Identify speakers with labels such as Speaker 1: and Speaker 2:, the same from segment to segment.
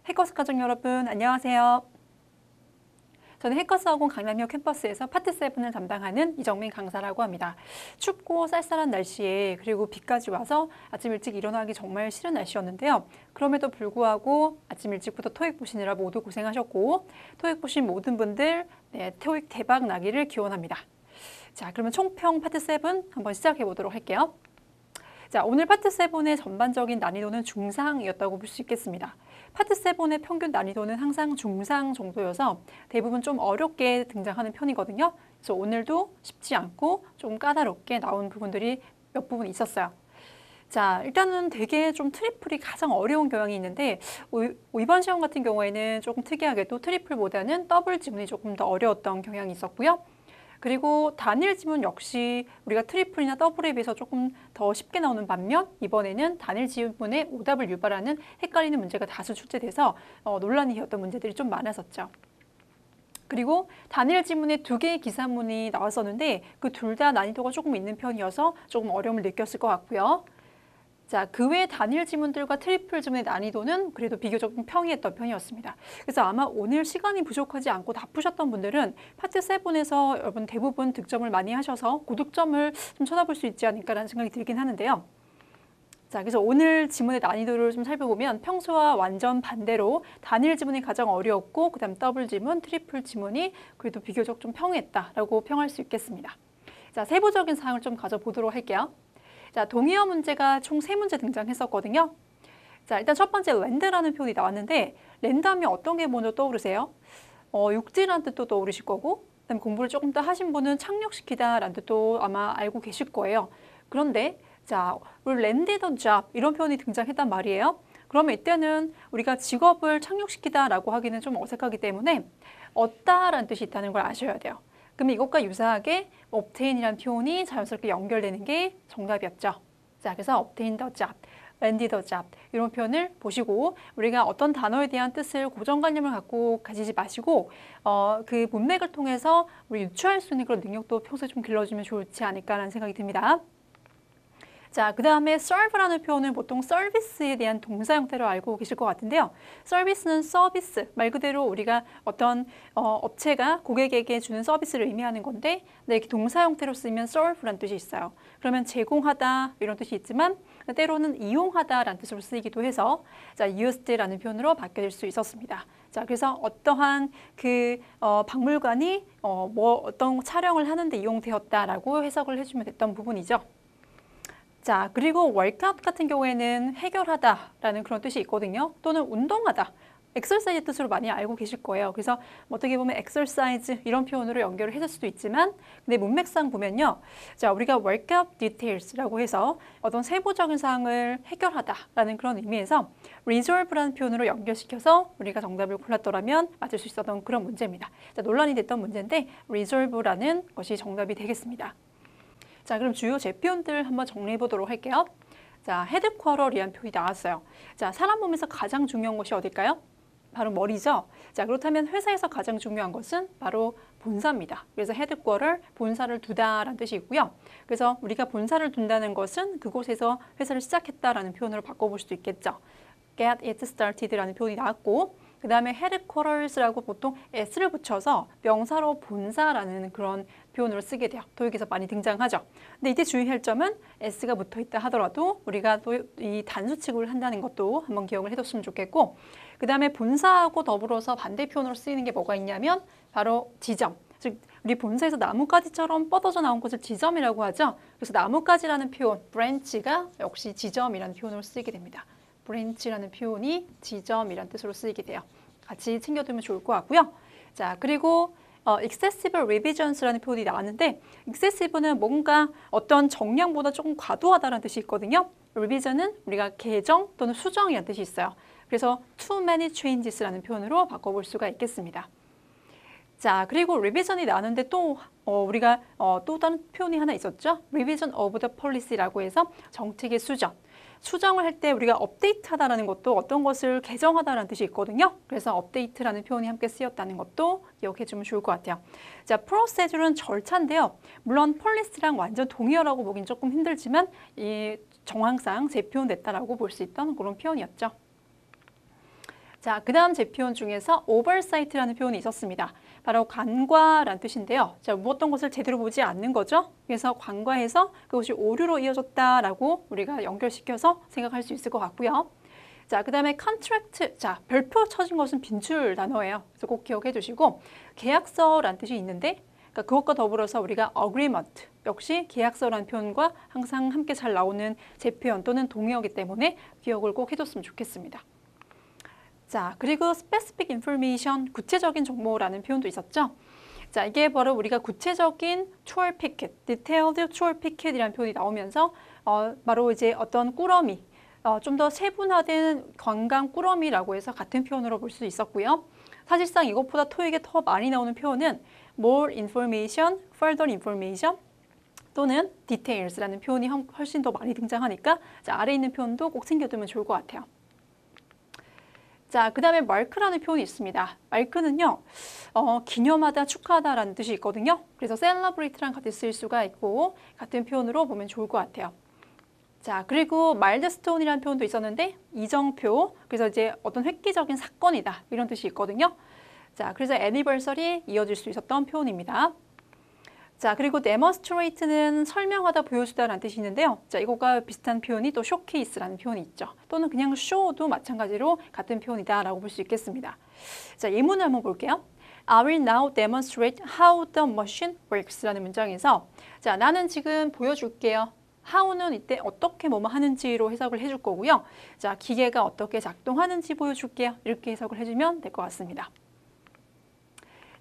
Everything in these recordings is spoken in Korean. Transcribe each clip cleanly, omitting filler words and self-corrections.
Speaker 1: 해커스 가족 여러분, 안녕하세요. 저는 해커스학원 강남역 캠퍼스에서 파트 7을 담당하는 이정민 강사라고 합니다. 춥고 쌀쌀한 날씨에 그리고 비까지 와서 아침 일찍 일어나기 정말 싫은 날씨였는데요. 그럼에도 불구하고 아침 일찍부터 토익 보시느라 모두 고생하셨고 토익 보신 모든 분들 토익 대박 나기를 기원합니다. 자, 그러면 총평 파트 7 한번 시작해 보도록 할게요. 자, 오늘 파트 7의 전반적인 난이도는 중상이었다고 볼 수 있겠습니다. 파트 7의 평균 난이도는 항상 중상 정도여서 대부분 좀 어렵게 등장하는 편이거든요. 그래서 오늘도 쉽지 않고 좀 까다롭게 나온 부분들이 몇 부분 있었어요. 자, 일단은 되게 좀 트리플이 가장 어려운 경향이 있는데 이번 시험 같은 경우에는 조금 특이하게도 트리플보다는 더블 지문이 조금 더 어려웠던 경향이 있었고요. 그리고 단일 지문 역시 우리가 트리플이나 더블에 비해서 조금 더 쉽게 나오는 반면 이번에는 단일 지문에 오답을 유발하는 헷갈리는 문제가 다수 출제돼서 논란이 되었던 문제들이 좀 많았었죠. 그리고 단일 지문에 2개의 기사문이 나왔었는데 그 둘 다 난이도가 조금 있는 편이어서 조금 어려움을 느꼈을 것 같고요. 자, 그 외 단일 지문들과 트리플 지문의 난이도는 그래도 비교적 평이했던 편이었습니다. 그래서 아마 오늘 시간이 부족하지 않고 다 푸셨던 분들은 파트 7에서 여러분 대부분 득점을 많이 하셔서 고득점을 좀 쳐다볼 수 있지 않을까라는 생각이 들긴 하는데요. 자, 그래서 오늘 지문의 난이도를 좀 살펴보면 평소와 완전 반대로 단일 지문이 가장 어려웠고 그다음 더블 지문, 트리플 지문이 그래도 비교적 좀 평이했다라고 평할 수 있겠습니다. 자, 세부적인 사항을 좀 가져보도록 할게요. 자, 동의어 문제가 총 3문제 등장했었거든요. 자, 일단 첫 번째 랜드라는 표현이 나왔는데 랜드 하면 어떤 게 먼저 떠오르세요? 육지라는 뜻도 떠오르실 거고 그다음에 공부를 조금 더 하신 분은 착륙시키다 라는 뜻도 아마 알고 계실 거예요. 그런데 자, 우리 landed a job 이런 표현이 등장했단 말이에요. 그러면 이때는 우리가 직업을 착륙시키다 라고 하기는 좀 어색하기 때문에 얻다라는 뜻이 있다는 걸 아셔야 돼요. 그럼 이것과 유사하게 obtain이라는 표현이 자연스럽게 연결되는 게 정답이었죠. 자, 그래서 obtain the job, land the job 이런 표현을 보시고 우리가 어떤 단어에 대한 뜻을 고정관념을 갖고 가지지 마시고 그 문맥을 통해서 우리 유추할 수 있는 그런 능력도 평소에 좀 길러주면 좋지 않을까라는 생각이 듭니다. 자, 그 다음에 serve라는 표현은 보통 서비스에 대한 동사 형태로 알고 계실 것 같은데요. 서비스는 서비스, 말 그대로 우리가 어떤 업체가 고객에게 주는 서비스를 의미하는 건데 이렇게 동사 형태로 쓰이면 serve라는 뜻이 있어요. 그러면 제공하다 이런 뜻이 있지만 때로는 이용하다라는 뜻으로 쓰이기도 해서 자, used라는 표현으로 바뀌어질 수 있었습니다. 자, 그래서 어떠한 그 박물관이 어떤 촬영을 하는데 이용되었다라고 해석을 해주면 됐던 부분이죠. 자, 그리고 workout 같은 경우에는 해결하다라는 그런 뜻이 있거든요. 또는 운동하다, exercise 뜻으로 많이 알고 계실 거예요. 그래서 어떻게 보면 exercise 이런 표현으로 연결을 해줄 수도 있지만 근데 문맥상 보면요. 자, 우리가 workout details라고 해서 어떤 세부적인 사항을 해결하다라는 그런 의미에서 resolve라는 표현으로 연결시켜서 우리가 정답을 골랐더라면 맞을 수 있었던 그런 문제입니다. 자, 논란이 됐던 문제인데 resolve라는 것이 정답이 되겠습니다. 자, 그럼 주요 제표현들 한번 정리해 보도록 할게요. 자, 헤드쿼터리란 표현이 나왔어요. 자, 사람 몸에서 가장 중요한 것이 어딜까요? 바로 머리죠. 자, 그렇다면 회사에서 가장 중요한 것은 바로 본사입니다. 그래서 헤드쿼터, 본사를 두다라는 뜻이 있고요. 그래서 우리가 본사를 둔다는 것은 그곳에서 회사를 시작했다라는 표현으로 바꿔볼 수도 있겠죠. Get it started라는 표현이 나왔고 그 다음에 headquarters라고 보통 s를 붙여서 명사로 본사라는 그런 표현으로 쓰게 돼요. 토익에서 많이 등장하죠. 근데 이때 주의할 점은 s가 붙어있다 하더라도 우리가 또 이 단수 취급을 한다는 것도 한번 기억을 해뒀으면 좋겠고 그 다음에 본사하고 더불어서 반대 표현으로 쓰이는 게 뭐가 있냐면 바로 지점. 즉 우리 본사에서 나뭇가지처럼 뻗어져 나온 것을 지점이라고 하죠. 그래서 나뭇가지라는 표현, branch가 역시 지점이라는 표현으로 쓰이게 됩니다. branch라는 표현이 지점이라는 뜻으로 쓰이게 돼요. 같이 챙겨두면 좋을 것 같고요. 자, 그리고 excessive revisions라는 표현이 나왔는데 excessive는 뭔가 어떤 정량보다 조금 과도하다는 뜻이 있거든요. revision은 우리가 개정 또는 수정이라는 뜻이 있어요. 그래서 too many changes라는 표현으로 바꿔볼 수가 있겠습니다. 자, 그리고 revision이 나왔는데 또 우리가 또 다른 표현이 하나 있었죠. revision of the policy라고 해서 정책의 수정. 수정을 할 때 우리가 업데이트하다라는 것도 어떤 것을 개정하다라는 뜻이 있거든요. 그래서 업데이트라는 표현이 함께 쓰였다는 것도 기억해 주면 좋을 것 같아요. 자, 프로세주는 절차인데요. 물론 폴리시랑 완전 동의어라고 보긴 조금 힘들지만 이 정황상 재표현됐다라고 볼 수 있던 그런 표현이었죠. 자, 그 다음 제표현 중에서 oversight라는 표현이 있었습니다. 바로 간과란 뜻인데요. 자, 어떤 것을 제대로 보지 않는 거죠. 그래서 간과해서 그것이 오류로 이어졌다라고 우리가 연결시켜서 생각할 수 있을 것 같고요. 자, 그 다음에 contract. 자, 별표 쳐진 것은 빈출 단어예요. 그래서 꼭 기억해 두시고 계약서란 뜻이 있는데 그러니까 그것과 더불어서 우리가 agreement 역시 계약서라는 표현과 항상 함께 잘 나오는 제표현 또는 동의어이기 때문에 기억을 꼭 해뒀으면 좋겠습니다. 자, 그리고 specific information, 구체적인 정보라는 표현도 있었죠. 자, 이게 바로 우리가 구체적인 tour packet, detailed tour packet이라는 표현이 나오면서 바로 이제 어떤 꾸러미, 좀 더 세분화된 관광 꾸러미라고 해서 같은 표현으로 볼 수 있었고요. 사실상 이것보다 토익에 더 많이 나오는 표현은 more information, further information 또는 details라는 표현이 훨씬 더 많이 등장하니까 자, 아래 있는 표현도 꼭 챙겨두면 좋을 것 같아요. 자, 그 다음에 mark라는 표현이 있습니다. mark는요, 기념하다, 축하하다라는 뜻이 있거든요. 그래서 celebrate랑 같이 쓸 수가 있고 같은 표현으로 보면 좋을 것 같아요. 자, 그리고 milestone이라는 표현도 있었는데 이정표, 그래서 이제 어떤 획기적인 사건이다 이런 뜻이 있거든요. 자, 그래서 anniversary 이어질 수 있었던 표현입니다. 자, 그리고 demonstrate는 설명하다, 보여주다라는 뜻이 있는데요. 자, 이거가 비슷한 표현이 또 showcase라는 표현이 있죠. 또는 그냥 show도 마찬가지로 같은 표현이다라고 볼 수 있겠습니다. 자, 예문을 한번 볼게요. I will now demonstrate how the machine works라는 문장에서 자, 나는 지금 보여줄게요. how는 이때 어떻게 뭐뭐 하는지로 해석을 해줄 거고요. 자, 기계가 어떻게 작동하는지 보여줄게요. 이렇게 해석을 해주면 될 것 같습니다.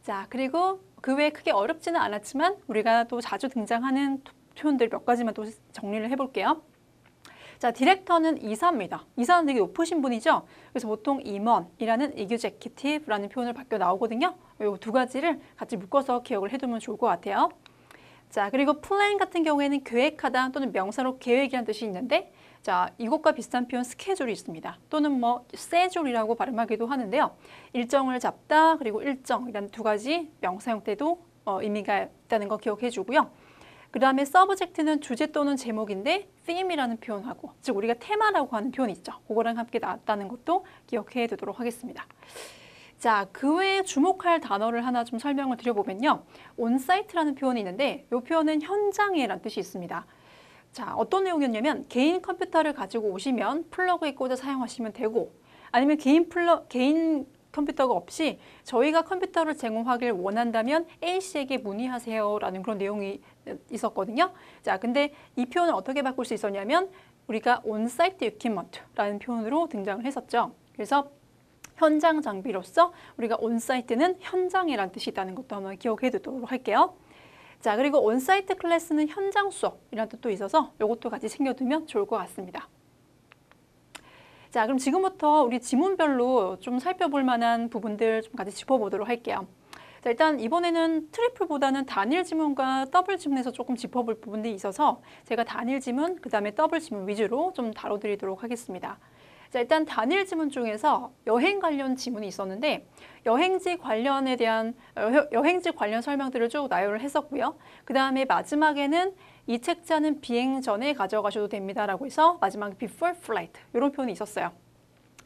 Speaker 1: 자, 그리고 그 외에 크게 어렵지는 않았지만 우리가 또 자주 등장하는 표현들 몇 가지만 또 정리를 해볼게요. 자, 디렉터는 이사입니다. 이사는 되게 높으신 분이죠. 그래서 보통 임원이라는 executive라는 표현을 바뀌어 나오거든요. 이 두 가지를 같이 묶어서 기억을 해두면 좋을 것 같아요. 자, 그리고 plan 같은 경우에는 계획하다 또는 명사로 계획이라는 뜻이 있는데 자, 이것과 비슷한 표현 스케줄이 있습니다. 또는 뭐 schedule이라고 발음하기도 하는데요. 일정을 잡다 그리고 일정이라는 두 가지 명사 형태도 의미가 있다는 거 기억해 주고요. 그 다음에 subject는 주제 또는 제목인데 theme이라는 표현하고 즉 우리가 테마라고 하는 표현이 있죠. 그거랑 함께 나왔다는 것도 기억해 두도록 하겠습니다. 자, 그 외에 주목할 단어를 하나 좀 설명을 드려보면요. 온사이트라는 표현이 있는데 이 표현은 현장에라는 뜻이 있습니다. 자, 어떤 내용이었냐면 개인 컴퓨터를 가지고 오시면 플러그에 꽂아 사용하시면 되고 아니면 개인 컴퓨터가 없이 저희가 컴퓨터를 제공하길 원한다면 A씨에게 문의하세요 라는 그런 내용이 있었거든요. 자, 근데 이 표현을 어떻게 바꿀 수 있었냐면 우리가 온사이트 equipment라는 표현으로 등장을 했었죠. 그래서 현장 장비로서 우리가 온사이트는 현장이라는 뜻이 있다는 것도 한번 기억해 두도록 할게요. 자, 그리고 온사이트 클래스는 현장 수업이라는 뜻도 있어서 이것도 같이 챙겨두면 좋을 것 같습니다. 자, 그럼 지금부터 우리 지문별로 좀 살펴볼 만한 부분들 좀 같이 짚어보도록 할게요. 자, 일단 이번에는 트리플보다는 단일 지문과 더블 지문에서 조금 짚어볼 부분들이 있어서 제가 단일 지문, 그 다음에 더블 지문 위주로 좀 다뤄드리도록 하겠습니다. 자, 일단 단일 지문 중에서 여행 관련 지문이 있었는데 여행지 관련에 대한 여행지 관련 설명들을 쭉 나열을 했었고요. 그 다음에 마지막에는 이 책자는 비행 전에 가져가셔도 됩니다라고 해서 마지막에 before flight 이런 표현이 있었어요.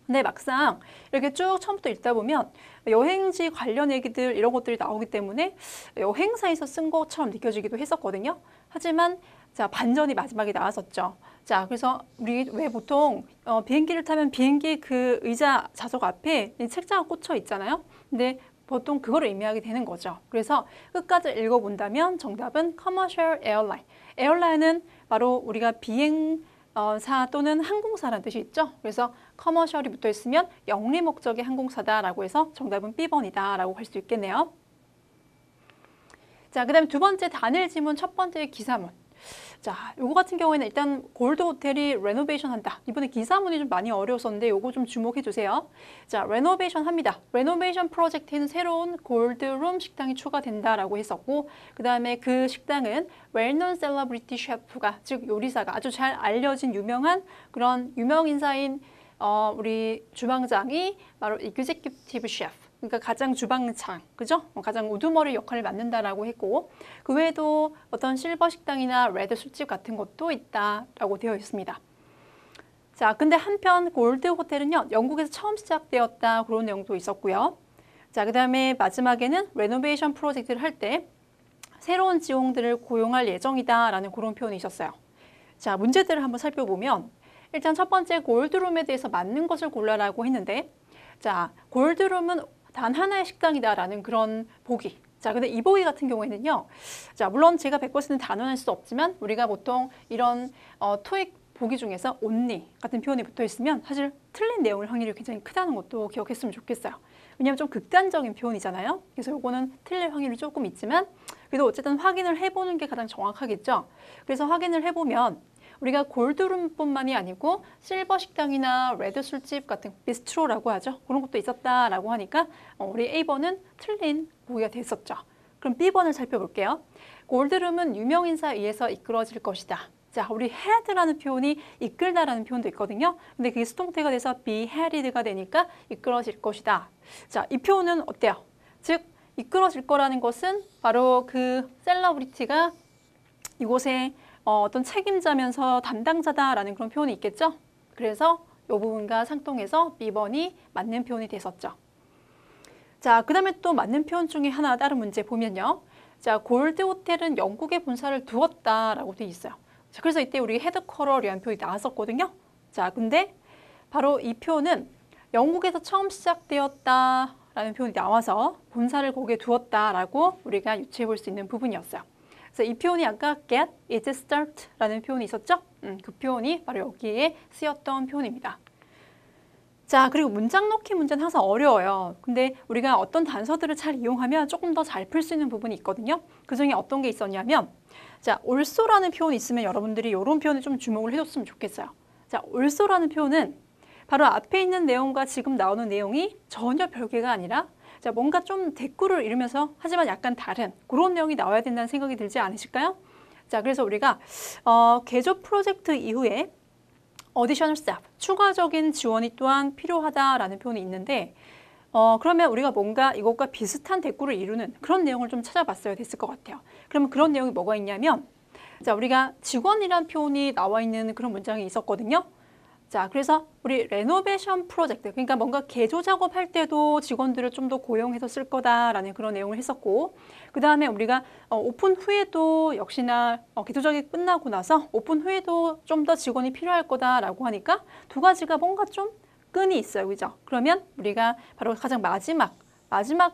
Speaker 1: 근데 막상 이렇게 쭉 처음부터 읽다 보면 여행지 관련 얘기들 이런 것들이 나오기 때문에 여행사에서 쓴 것처럼 느껴지기도 했었거든요. 하지만 자, 반전이 마지막에 나왔었죠. 자, 그래서 우리 왜 보통 비행기를 타면 비행기 그 의자 좌석 앞에 책자가 꽂혀 있잖아요. 근데 보통 그거를 의미하게 되는 거죠. 그래서 끝까지 읽어본다면 정답은 commercial airline. airline은 바로 우리가 비행사 또는 항공사라는 뜻이 있죠. 그래서 commercial이 붙어 있으면 영리 목적의 항공사다라고 해서 정답은 B번이다라고 할 수 있겠네요. 자, 그 다음에 두 번째 단일 지문, 첫 번째 기사문. 자, 요거 같은 경우에는 일단 골드 호텔이 레노베이션 한다. 이번에 기사문이 좀 많이 어려웠었는데 요거 좀 주목해 주세요. 자, 레노베이션 합니다. 레노베이션 프로젝트에는 새로운 골드룸 식당이 추가된다라고 했었고 그 다음에 그 식당은 웰넌 셀러브리티 셰프가 즉 요리사가 아주 잘 알려진 유명한 그런 유명 인사인 우리 주방장이 바로 executive chef 그러니까 가장 주방장, 그죠? 가장 우두머리 역할을 맡는다라고 했고 그 외에도 어떤 실버 식당이나 레드 술집 같은 것도 있다라고 되어 있습니다. 자, 근데 한편 골드 호텔은요, 영국에서 처음 시작되었다 그런 내용도 있었고요. 자, 그 다음에 마지막에는 레노베이션 프로젝트를 할 때 새로운 직원들을 고용할 예정이다라는 그런 표현이 있었어요. 자, 문제들을 한번 살펴보면 일단 첫 번째 골드룸에 대해서 맞는 것을 골라라고 했는데, 자, 골드룸은 단 하나의 식당이다라는 그런 보기. 자, 근데 이 보기 같은 경우에는요, 자, 물론 제가 100% 단언할 수 없지만 우리가 보통 이런 토익 보기 중에서 only 같은 표현이 붙어 있으면 사실 틀린 내용일 확률이 굉장히 크다는 것도 기억했으면 좋겠어요. 왜냐하면 좀 극단적인 표현이잖아요. 그래서 이거는 틀릴 확률이 조금 있지만 그래도 어쨌든 확인을 해보는 게 가장 정확하겠죠. 그래서 확인을 해보면 우리가 골드룸뿐만이 아니고 실버 식당이나 레드 술집 같은 비스트로라고 하죠. 그런 것도 있었다라고 하니까 우리 A번은 틀린 보기가 됐었죠. 그럼 B번을 살펴볼게요. 골드룸은 유명 인사에 의해서 이끌어질 것이다. 자, 우리 head라는 표현이 이끌다라는 표현도 있거든요. 근데 그게 수동태가 돼서 be headed가 되니까 이끌어질 것이다. 자, 이 표현은 어때요? 즉, 이끌어질 거라는 것은 바로 그 셀러브리티가 이곳에 어떤 책임자면서 담당자다라는 그런 표현이 있겠죠. 그래서 이 부분과 상통해서 B번이 맞는 표현이 됐었죠. 자, 그 다음에 또 맞는 표현 중에 하나 다른 문제 보면요. 자, 골드 호텔은 영국에 본사를 두었다라고 돼 있어요. 자, 그래서 이때 우리 헤드쿼터라는 표현이 나왔었거든요. 자, 근데 바로 이 표현은 영국에서 처음 시작되었다라는 표현이 나와서 본사를 거기에 두었다라고 우리가 유추해 볼 수 있는 부분이었어요. 그래서 이 표현이 아까 get it start라는 표현이 있었죠? 그 표현이 바로 여기에 쓰였던 표현입니다. 자, 그리고 문장 넣기 문제는 항상 어려워요. 근데 우리가 어떤 단서들을 잘 이용하면 조금 더 잘 풀 수 있는 부분이 있거든요. 그 중에 어떤 게 있었냐면, 자, also라는 표현이 있으면 여러분들이 이런 표현에 좀 주목을 해줬으면 좋겠어요. 자, also라는 표현은 바로 앞에 있는 내용과 지금 나오는 내용이 전혀 별개가 아니라 자, 뭔가 좀 대꾸를 이루면서 하지만 약간 다른 그런 내용이 나와야 된다는 생각이 들지 않으실까요? 자, 그래서 우리가 개조 프로젝트 이후에 additional staff, 추가적인 지원이 또한 필요하다라는 표현이 있는데 그러면 우리가 뭔가 이것과 비슷한 대꾸를 이루는 그런 내용을 좀 찾아봤어야 됐을 것 같아요. 그러면 그런 내용이 뭐가 있냐면 자, 우리가 직원이란 표현이 나와 있는 그런 문장이 있었거든요. 자, 그래서 우리 레노베이션 프로젝트, 그러니까 뭔가 개조 작업할 때도 직원들을 좀 더 고용해서 쓸 거다라는 그런 내용을 했었고, 그 다음에 우리가 오픈 후에도 역시나 개조 작업이 끝나고 나서 오픈 후에도 좀 더 직원이 필요할 거다라고 하니까 두 가지가 뭔가 좀 끈이 있어요, 그죠? 그러면 우리가 바로 가장 마지막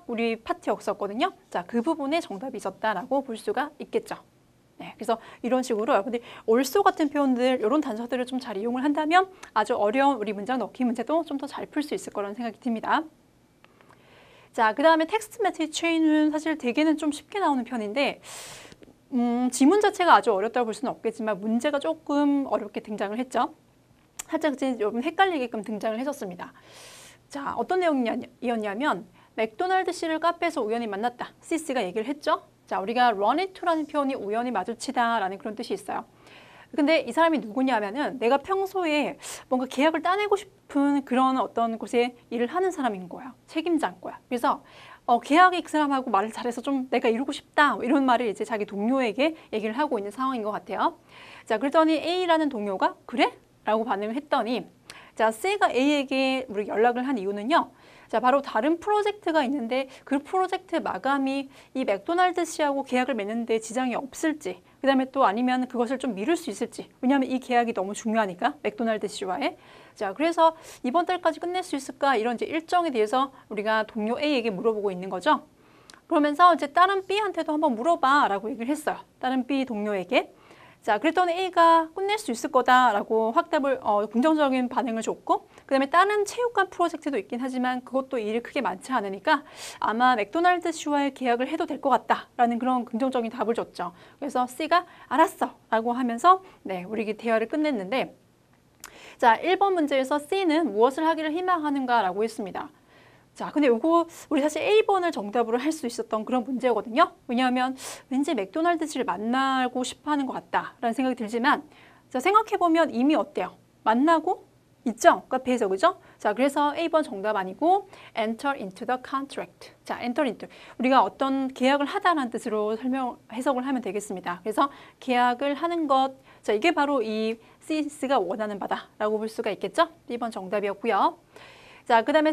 Speaker 1: 우리 파트였었거든요. 자, 그 부분에 정답이 있었다라고 볼 수가 있겠죠. 네, 그래서 이런 식으로 여러분들이 also 같은 표현들, 이런 단서들을 좀 잘 이용을 한다면 아주 어려운 우리 문장 넣기 문제도 좀 더 잘 풀 수 있을 거라는 생각이 듭니다. 자, 그 다음에 텍스트 메시지 체인은 사실 대개는 좀 쉽게 나오는 편인데 지문 자체가 아주 어렵다고 볼 수는 없겠지만 문제가 조금 어렵게 등장을 했죠. 살짝 이제 여러분 헷갈리게끔 등장을 했었습니다. 자, 어떤 내용이었냐면 맥도날드 씨를 카페에서 우연히 만났다. CC가 얘기를 했죠. 자, 우리가 run into라는 표현이 우연히 마주치다라는 그런 뜻이 있어요. 근데 이 사람이 누구냐면은 내가 평소에 뭔가 계약을 따내고 싶은 그런 어떤 곳에 일을 하는 사람인 거야. 책임자인 거야. 그래서 계약이 그 사람하고 말을 잘해서 좀 내가 이루고 싶다 이런 말을 이제 자기 동료에게 얘기를 하고 있는 상황인 것 같아요. 자, 그랬더니 A라는 동료가 그래? 라고 반응을 했더니 자, C가 A에게 우리 연락을 한 이유는요. 자, 바로 다른 프로젝트가 있는데 그 프로젝트 마감이 이 맥도날드 씨하고 계약을 맺는데 지장이 없을지, 그 다음에 또 아니면 그것을 좀 미룰 수 있을지, 왜냐하면 이 계약이 너무 중요하니까 맥도날드 씨와의. 자, 그래서 이번 달까지 끝낼 수 있을까 이런 이제 일정에 대해서 우리가 동료 A에게 물어보고 있는 거죠. 그러면서 이제 다른 B한테도 한번 물어봐 라고 얘기를 했어요. 다른 B 동료에게. 자, 그랬더니 A가 끝낼 수 있을 거다라고 확답을 긍정적인 반응을 줬고, 그 다음에 다른 체육관 프로젝트도 있긴 하지만 그것도 일이 크게 많지 않으니까 아마 맥도날드 씨와의 계약을 해도 될 것 같다라는 그런 긍정적인 답을 줬죠. 그래서 C가 알았어 라고 하면서 네, 우리 대화를 끝냈는데, 자, 1번 문제에서 C는 무엇을 하기를 희망하는가라고 했습니다. 자, 근데 이거 우리 사실 A번을 정답으로 할 수 있었던 그런 문제거든요. 왜냐하면 왠지 맥도날드 씨를 만나고 싶어 하는 것 같다라는 생각이 들지만 자, 생각해보면 이미 어때요? 만나고 있죠? 카페에서, 그죠? 자, 그래서 A번 정답 아니고 enter into the contract. 자, enter into. 우리가 어떤 계약을 하다라는 뜻으로 해석을 하면 되겠습니다. 그래서 계약을 하는 것. 자, 이게 바로 이 CS가 원하는 바다라고 볼 수가 있겠죠? B번 정답이었고요. 자, 그 다음에